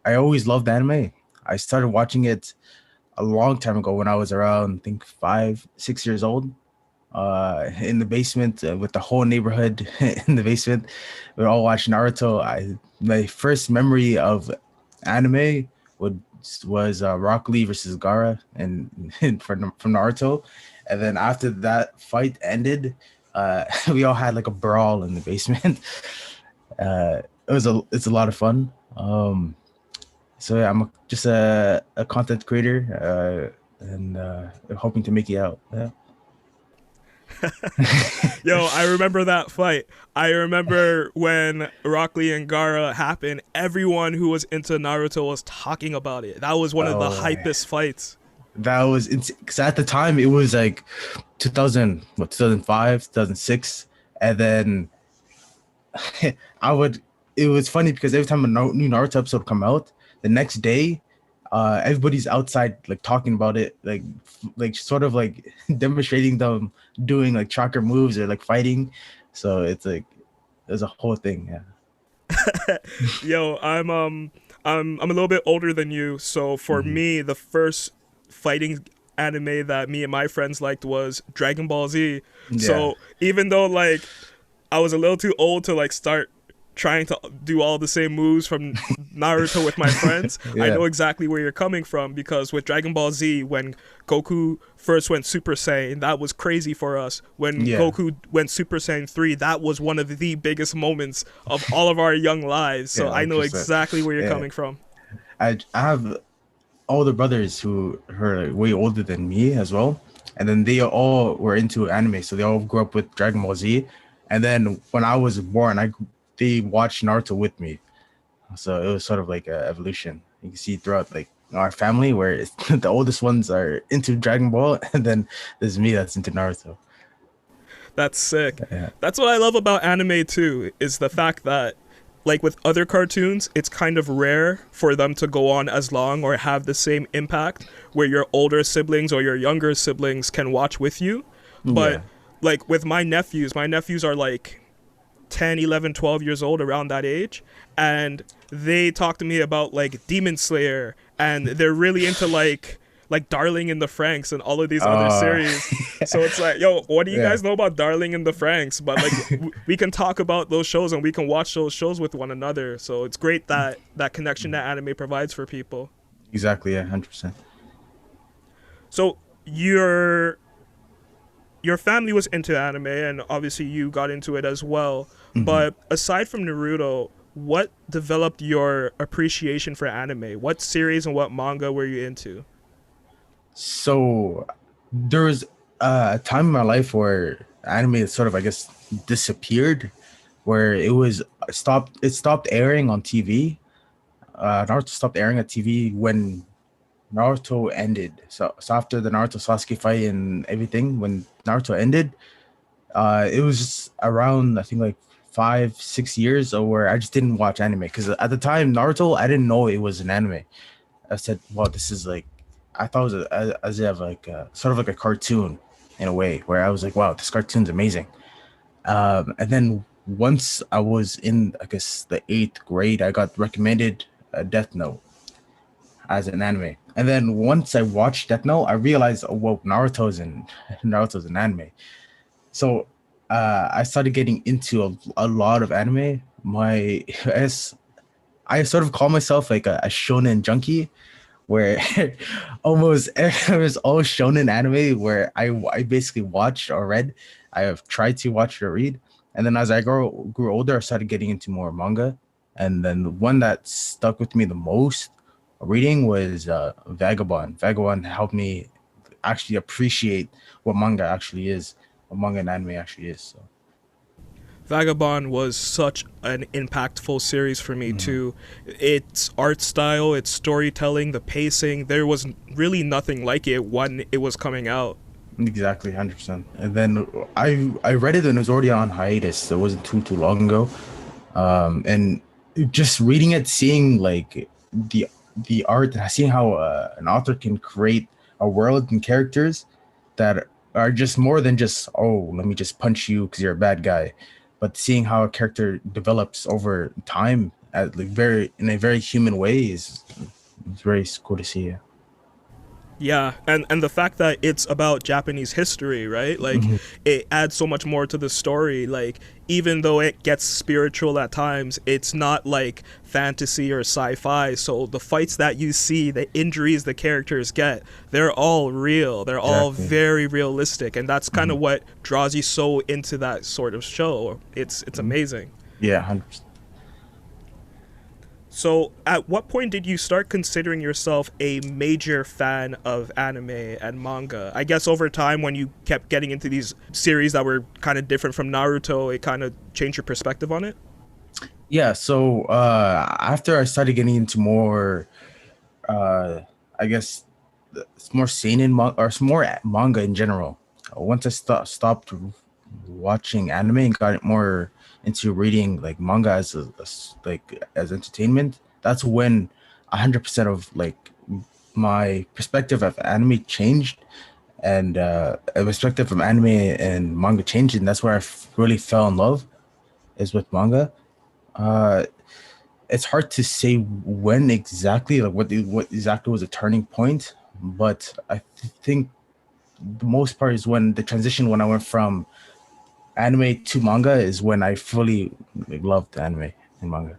I always loved anime. I started watching it a long time ago when I was around, I think 5, 6 years old. In the basement with the whole neighborhood in the basement. We all watched Naruto. My first memory of anime would was Rock Lee versus Gara and from Naruto, and then after that fight ended, we all had like a brawl in the basement. It's a lot of fun. So yeah, just a content creator, and hoping to make it out. Yeah. Yo, I remember that fight. I remember when Rock Lee and Gara happened, everyone who was into Naruto was talking about it. That was one of the Oh, hypest fights. that was because at the time it was like 2000, 2005, 2006, and then I would. It was funny because every time a new Naruto episode would come out, the next day, everybody's outside like talking about it, like sort of like demonstrating them doing like chakra moves or like fighting. So it's like there's a whole thing. Yeah. Yo, I'm a little bit older than you, so for Mhm. me, the first fighting anime that me and my friends liked was Dragon Ball Z. Yeah. So even though like I was a little too old to like start trying to do all the same moves from Naruto with my friends, I Yeah. know exactly where you're coming from because with Dragon Ball Z, when Goku first went Super Saiyan, that was crazy for us. When Yeah. Goku went Super Saiyan 3, that was one of the biggest moments of all of our young lives. Yeah. So I know 100%. exactly where you're Yeah. coming from. I have older brothers who are like way older than me as well, and then they all were into anime, so they all grew up with Dragon Ball Z. And then when I was born, they watched Naruto with me, so it was sort of like an evolution. You can see throughout like our family where the oldest ones are into Dragon Ball, and then there's me that's into Naruto. That's sick. Yeah, That's what I love about anime too, is the fact that like with other cartoons, it's kind of rare for them to go on as long or have the same impact where your older siblings or your younger siblings can watch with you. But yeah, like with my nephews are like 10, 11, 12 years old around that age, and they talk to me about like Demon Slayer, and they're really into like Darling in the Franxx and all of these other uh, series. So it's like, yo, what do you yeah, guys know about Darling in the Franxx? But like, we can talk about those shows and we can watch those shows with one another. So it's great that that connection that anime provides for people. exactly, yeah, 100%. So your family was into anime, and obviously you got into it as well. Mhm. But aside from Naruto, what developed your appreciation for anime? What series and what manga were you into? So there was a time in my life where anime sort of, I guess, disappeared, where it stopped airing on TV. Naruto stopped airing on TV when Naruto ended. So after the Naruto Sasuke fight and everything, when Naruto ended, it was just around I think like 5, 6 years or where I just didn't watch anime because at the time Naruto I didn't know it was an anime. I said, "Well, this is like," I thought it was as if like sort of like a cartoon in a way, where I was like, "Wow, this cartoon's amazing." And then once I was in, I guess, the eighth grade, I got recommended Death Note as an anime. And then once I watched Death Note, I realized, oh, well, Naruto's an anime. So I started getting into a lot of anime. I sort of call myself like a shonen junkie, where almost was all shonen anime where I basically watched or read. I have tried to watch or read, and then as I grew older, I started getting into more manga, and then the one that stuck with me the most reading was Vagabond. Vagabond helped me actually appreciate what manga actually is, what manga and anime actually is. So, Vagabond was such an impactful series for me mhm. too. Its art style, its storytelling, the pacing, there was really nothing like it when it was coming out. Exactly, 100%. And then I read it and it was already on hiatus. So it wasn't too long ago. And just reading it, seeing like the art, seeing how an author can create a world and characters that are just more than just, oh, let me just punch you because you're a bad guy, but seeing how a character develops over time, at like very in a very human way is it's very cool to see. Yeah. Yeah, and the fact that it's about Japanese history, right? Like Mhm. it adds so much more to the story. Like even though it gets spiritual at times, it's not like fantasy or sci-fi. So the fights that you see, the injuries the characters get, they're all real. They're all Exactly. very realistic, and that's kind Mhm. of what draws you so into that sort of show. It's Mhm. amazing. Yeah, 100%. So, at what point did you start considering yourself a major fan of anime and manga? I guess over time, when you kept getting into these series that were kind of different from Naruto, it kind of changed your perspective on it? Yeah, so after I started getting into more uh I guess it's more seinen or it's more manga in general. Once I stopped watching anime and got more into reading like manga as like as entertainment, that's when 100% of like my perspective of anime changed, and a perspective of anime and manga changed, and that's where really fell in love is with manga. Uh, it's hard to say when exactly, like what exactly was a turning point, but think the most part is when the transition when I went from anime to manga is when I fully like, loved anime and manga.